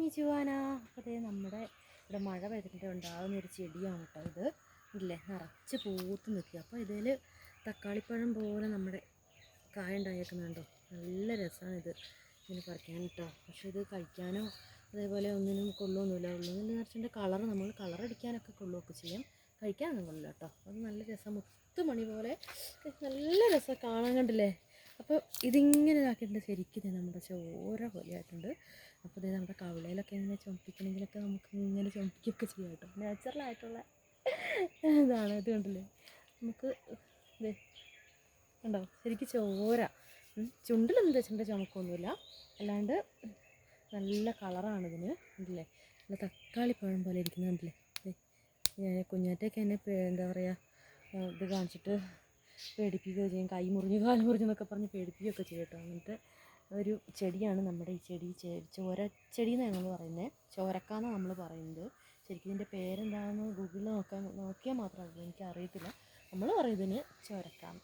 It's me Juana. അപ്പോൾ അതേ നമ്മുടെ ഇവിടെ മഴ പെയ്തിട്ട് ഉണ്ടാകുന്നൊരു ചെടിയാണ് കേട്ടോ ഇത്. ഇല്ലേ, നിറച്ച് പൂത്ത് നിൽക്കുക. അപ്പോൾ ഇതിൽ തക്കാളിപ്പഴം പോലെ നമ്മുടെ കായ ഉണ്ടായേക്കുന്നുണ്ടോ. നല്ല രസമാണ് ഇത് ഇങ്ങനെ പറിക്കാൻ കേട്ടോ. പക്ഷേ ഇത് കഴിക്കാനോ അതേപോലെ ഒന്നിനും കൊള്ളുമൊന്നുമില്ല. ഉള്ളിൽ നിറച്ചിൻ്റെ കളറ് നമ്മൾ കളറടിക്കാനൊക്കെ കൊള്ളുകയൊക്കെ ചെയ്യാം, കഴിക്കാനൊന്നും കൊള്ളില്ല കേട്ടോ. അത് നല്ല രസം, മുത്തുമണി പോലെ നല്ല രസം കാണാൻ, കണ്ടില്ലേ. അപ്പോൾ ഇതിങ്ങനെ ഇതാക്കിയിട്ടുണ്ട് ശരിക്കും നമ്മുടെ ചോര പോലെ ആയിട്ടുണ്ട്. അപ്പോൾ ഇത് നമ്മുടെ കവിളയിലൊക്കെ ഇങ്ങനെ ചുമപ്പിക്കണമെങ്കിലൊക്കെ നമുക്ക് ഇങ്ങനെ ചുമപ്പിക്കുകയൊക്കെ ചെയ്യാം കേട്ടോ. നാച്ചുറലായിട്ടുള്ള ഇതാണ്. ഇത് കണ്ടില്ലേ, നമുക്ക് ഇത് ഉണ്ടോ ശരിക്കും ചോര. ചുണ്ടിലൊന്നും വെച്ചിട്ട് ചുമക്കൊന്നുമില്ല, അല്ലാണ്ട് നല്ല കളറാണിതിന്. കണ്ടില്ലേ, നല്ല തക്കാളി പഴം പോലെ ഇരിക്കുന്നുണ്ടല്ലേ. കുഞ്ഞാറ്റയൊക്കെ എന്നെ എന്താ പറയുക ഇത് കാണിച്ചിട്ട് പേടിപ്പിക്കുകയോ ചെയ്യും, കൈ മുറിഞ്ഞു കാല് മുറിഞ്ഞു എന്നൊക്കെ പറഞ്ഞ് പേടിപ്പിക്കുകയൊക്കെ ചെയ്യും കേട്ടോ. അങ്ങനത്തെ ഒരു ചെടിയാണ് നമ്മുടെ ഈ ചെടി. ചോരച്ചെടി എന്നാണ് നമ്മൾ പറയുന്നത്, ചോരക്കാന്നാണ് നമ്മൾ പറയുന്നത്. ശരിക്കും ഇതിൻ്റെ പേരെന്താണെന്ന് ഗൂഗിളിൽ നോക്കിയാൽ മാത്രമേ എനിക്ക് അറിയത്തില്ല. നമ്മൾ പറയുന്നതിന് ചോരക്കാന്ന്.